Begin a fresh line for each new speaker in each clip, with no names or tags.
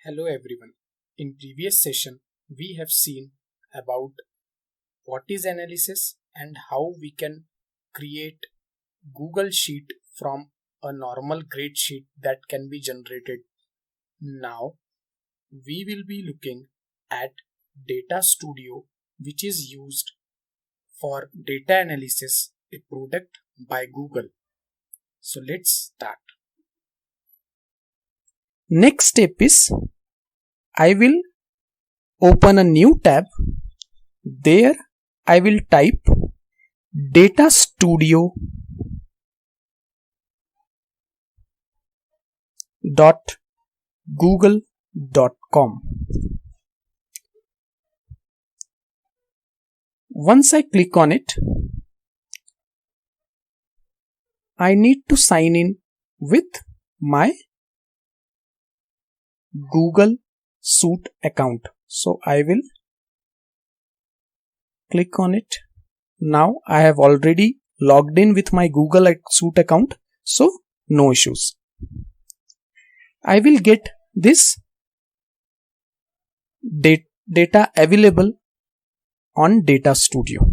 Hello everyone. In previous session, we have seen about what is analysis and how we can create Google Sheet from a normal grade sheet that can be generated. Now, we will be looking at Data Studio, which is used for data analysis, a product by Google. So let's start. Next step is I will open a new tab. There I will type Data Studio .google.com. Once I click on it, I need to sign in with my Google Suite account. So I will click on it. Now I have already logged in with my Google Suite account, so no issues. I will get this data available on Data Studio.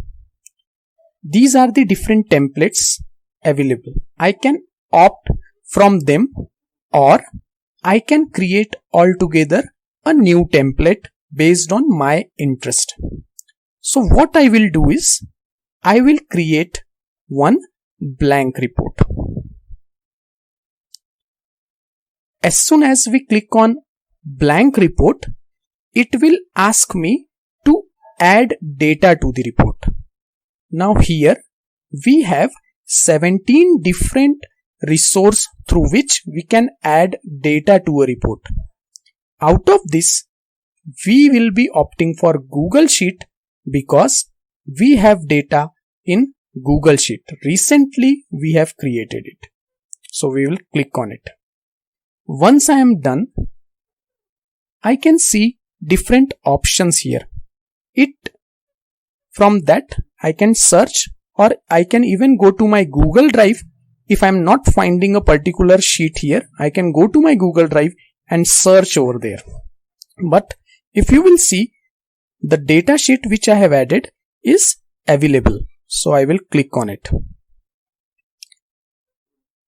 These are the different templates available. I can opt from them, or I can create altogether a new template based on my interest. So what I will do is I will create one blank report. As soon as we click on blank report, it will ask me to add data to the report. Now here we have 17 different resources through which we can add data to a report. Out of this, we will be opting for Google Sheet because we have data in Google Sheet. Recently, we have created it. So we will click on it. Once I am done, I can see different options here. From that, I can search, or I can even go to my Google Drive. If I am not finding a particular sheet here, I can go to my Google Drive and search over there. But if you will see, the data sheet which I have added is available. So I will click on it.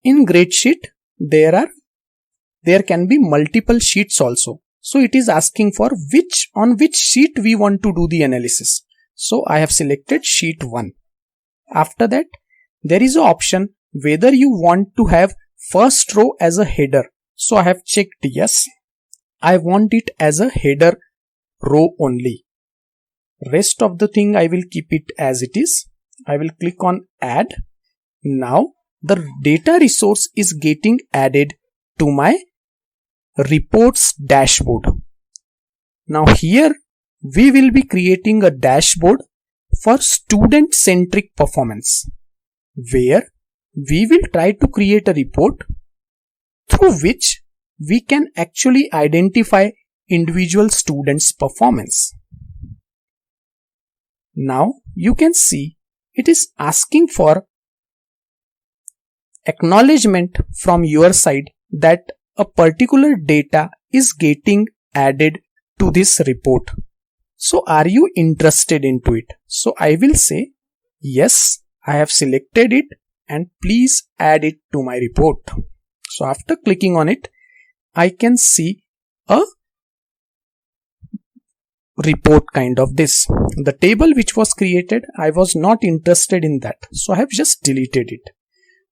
In grade sheet, there can be multiple sheets also. So it is asking for on which sheet we want to do the analysis. So I have selected sheet 1. After that, there is an option whether you want to have first row as a header. So I have checked yes. I want it as a header row only. Rest of the thing I will keep it as it is. I will click on add. Now the data resource is getting added to my reports dashboard. Now here we will be creating a dashboard for student centric performance, where we will try to create a report through which we can actually identify individual students' performance. Now you can see it is asking for acknowledgement from your side that a particular data is getting added to this report. So are you interested into it? So I will say yes, I have selected it and please add it to my report. So after clicking on it, I can see a report kind of this. The table which was created, I was not interested in that. So I have just deleted it.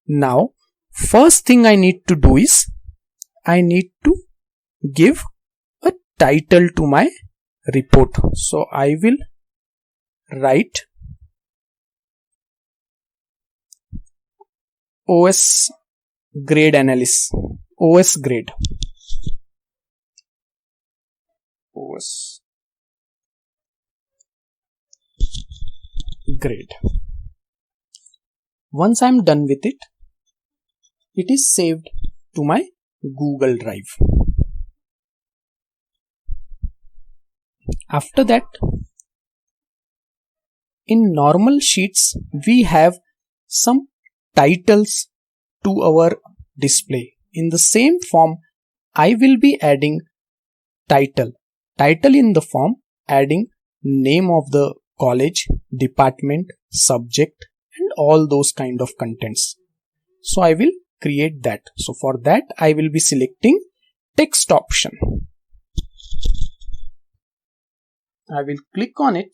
Now, first thing I need to do is I need to give a title to my report. So I will write OS grade analysis. OS grade. OS grade. Once I am done with it, it is saved to my Google Drive. After that, in normal sheets, we have some titles to our display. In the same form, I will be adding title. Title in the form adding name of the college, department, subject and all those kind of contents. So I will create that. So for that I will be selecting text option. I will click on it.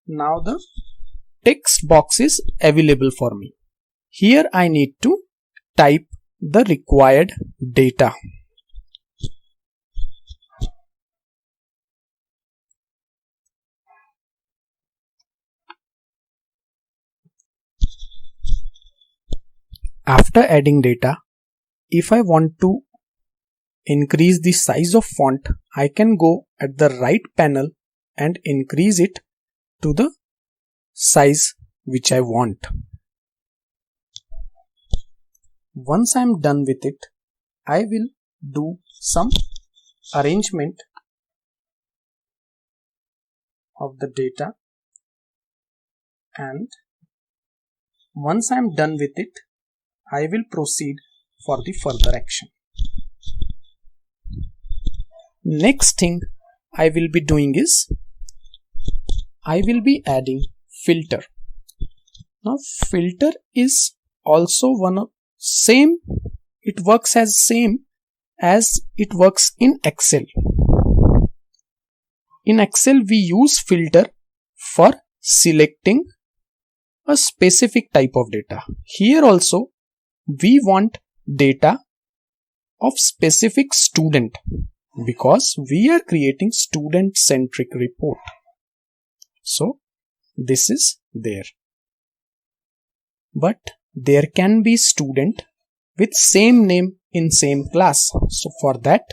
Now the text box is available for me. Here I need to type the required data. After adding data, if I want to increase the size of font, I can go at the right panel and increase it to the size which I want. Once I am done with it, I will do some arrangement of the data, and once I am done with it, I will proceed for the further action. Next thing I will be doing is I will be adding filter. Now filter is also one of same, it works as same as it works in Excel. In Excel we use filter for selecting a specific type of data. Here also we want data of specific student because we are creating student centric report. So this is there. But there can be student with same name in same class. So for that,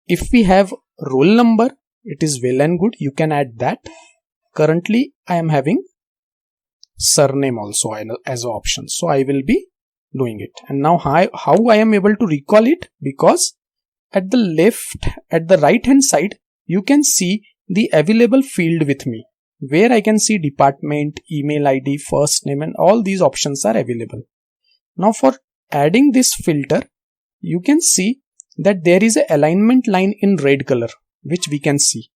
if we have roll number, it is well and good. You can add that. Currently I am having surname also as an option. So I will be doing it. And now how I am able to recall it? Because at the right hand side, you can see the available field with me, where I can see department, email ID, first name and all these options are available. Now for adding this filter, you can see that there is an alignment line in red color, which we can see.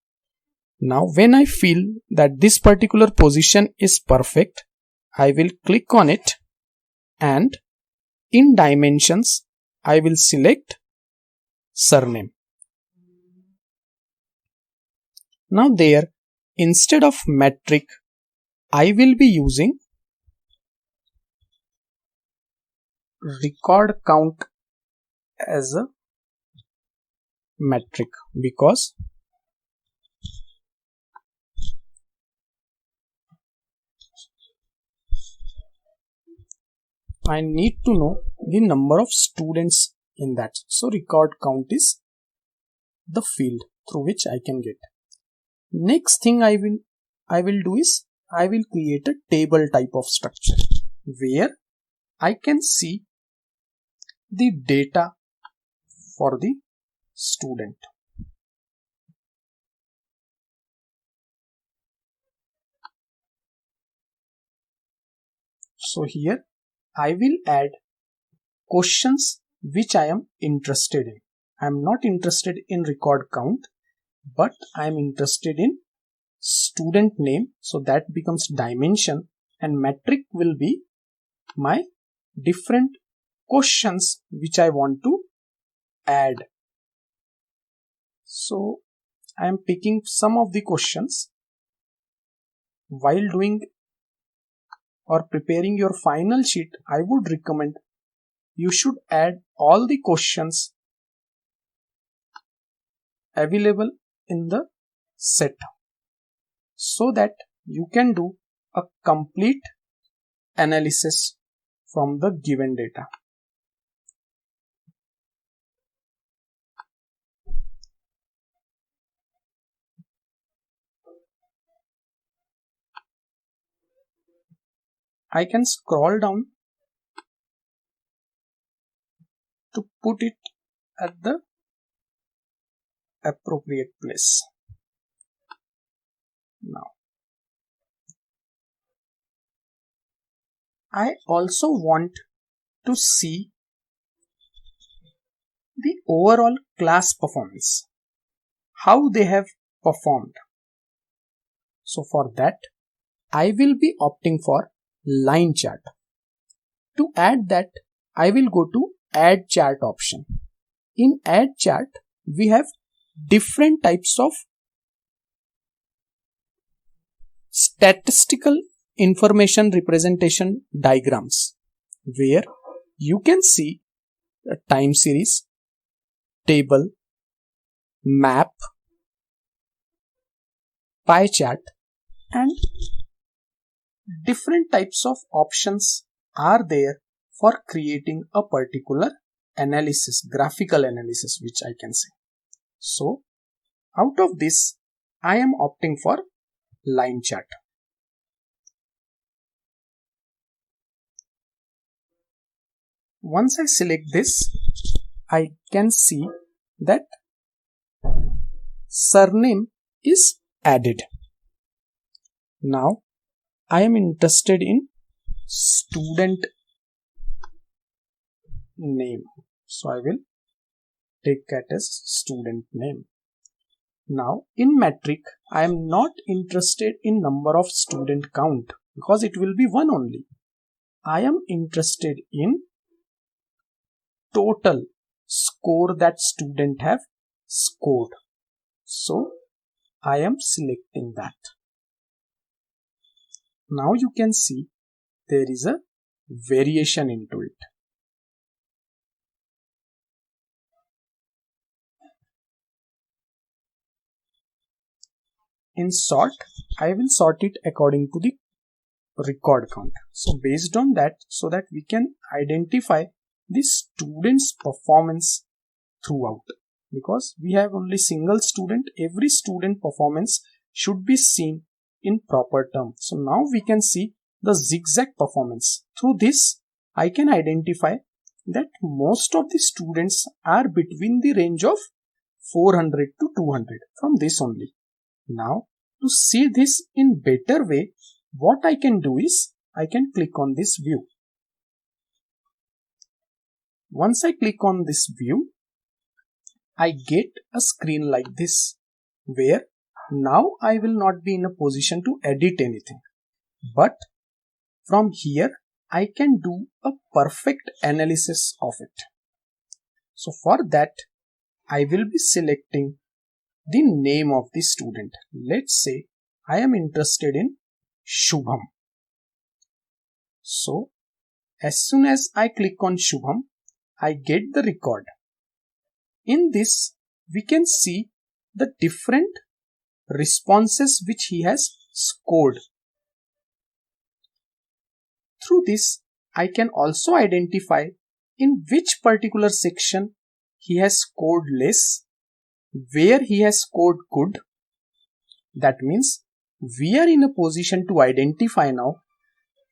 Now when I feel that this particular position is perfect, I will click on it and in dimensions, I will select surname. Now there, instead of metric, I will be using record count as a metric because I need to know the number of students in that. So record count is the field through which I can get. Next thing I will do is I will create a table type of structure where I can see the data for the student. So here I will add questions which I am interested in. I am not interested in record count, but I am interested in student name. So that becomes dimension, and metric will be my different questions which I want to add. So I am picking some of the questions. While doing or preparing your final sheet, I would recommend you should add all the questions available in the set so that you can do a complete analysis from the given data. I can scroll down to put it at the appropriate place. Now, I also want to see the overall class performance, how they have performed. So for that, I will be opting for line chart. To add that, I will go to add chart option. In add chart, we have different types of statistical information representation diagrams where you can see a time series, table, map, pie chart, and different types of options are there for creating a particular analysis, graphical analysis, which I can say. So out of this, I am opting for line chart. Once I select this, I can see that surname is added. Now I am interested in student name, so I will take that as student name. Now in metric, I am not interested in number of student count because it will be one only. I am interested in total score that student have scored. So I am selecting that. Now you can see there is a variation into it. In sort, I will sort it according to the record count. So based on that, so that we can identify the student's performance throughout. Because we have only single student, every student performance should be seen in proper term. So now we can see the zigzag performance. Through this, I can identify that most of the students are between the range of 400 to 200 from this only. Now to see this in better way, what I can do is I can click on this view. Once I click on this view, I get a screen like this where now I will not be in a position to edit anything, but from here I can do a perfect analysis of it. So for that, I will be selecting the name of the student. Let's say I am interested in Shubham. So as soon as I click on Shubham, I get the record. In this, we can see the different responses which he has scored. Through this, I can also identify in which particular section he has scored less, where he has scored good. That means we are in a position to identify now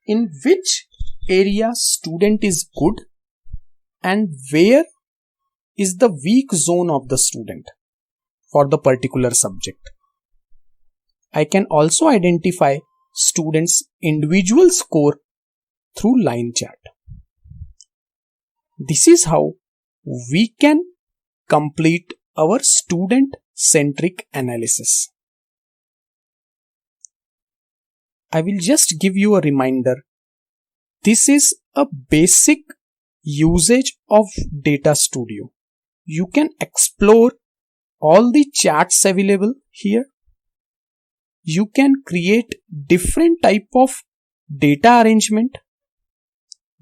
in which area student is good and where is the weak zone of the student for the particular subject. I can also identify students' individual score through line chart. This is how we can complete our student-centric analysis. I will just give you a reminder. This is a basic usage of Data Studio. You can explore all the charts available here. You can create different type of data arrangement,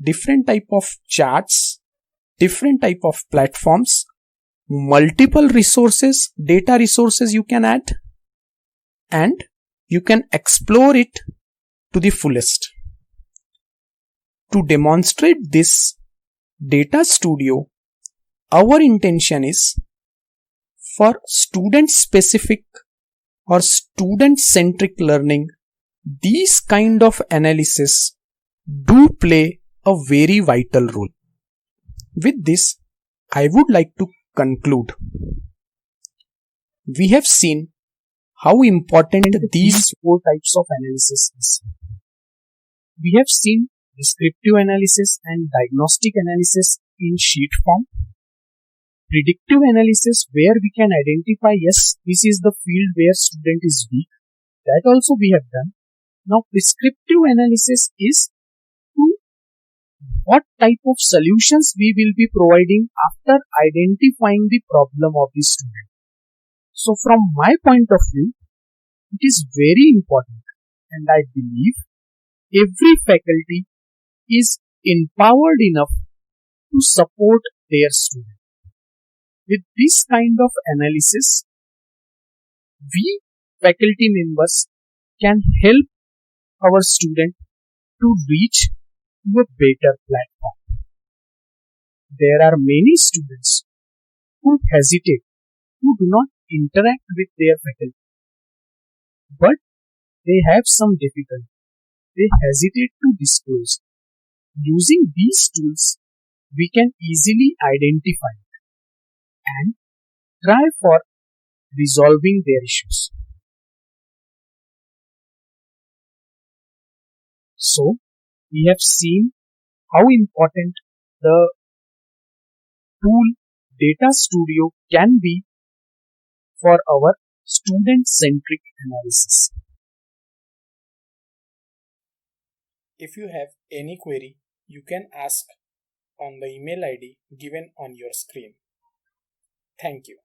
different type of charts, different type of platforms, multiple resources, data resources you can add, and you can explore it to the fullest. To demonstrate this Data Studio, our intention is for student specific or student centric learning, these kind of analysis do play a very vital role. With this, I would like to conclude. We have seen how important these four types of analysis is. We have seen descriptive analysis and diagnostic analysis in sheet form. predictive analysis where we can identify, yes, this is the field where student is weak. That also we have done. Now prescriptive analysis is to what type of solutions we will be providing after identifying the problem of the student. So from my point of view, it is very important, and I believe every faculty is empowered enough to support their student. With this kind of analysis, we faculty members can help our student to reach to a better platform. There are many students who hesitate, who do not interact with their faculty, but they have some difficulty. They hesitate to disclose. Using these tools, we can easily identify and try for resolving their issues. So, we have seen how important the tool Data Studio can be for our student-centric analysis.
If you have any query, you can ask on the email ID given on your screen. Thank you.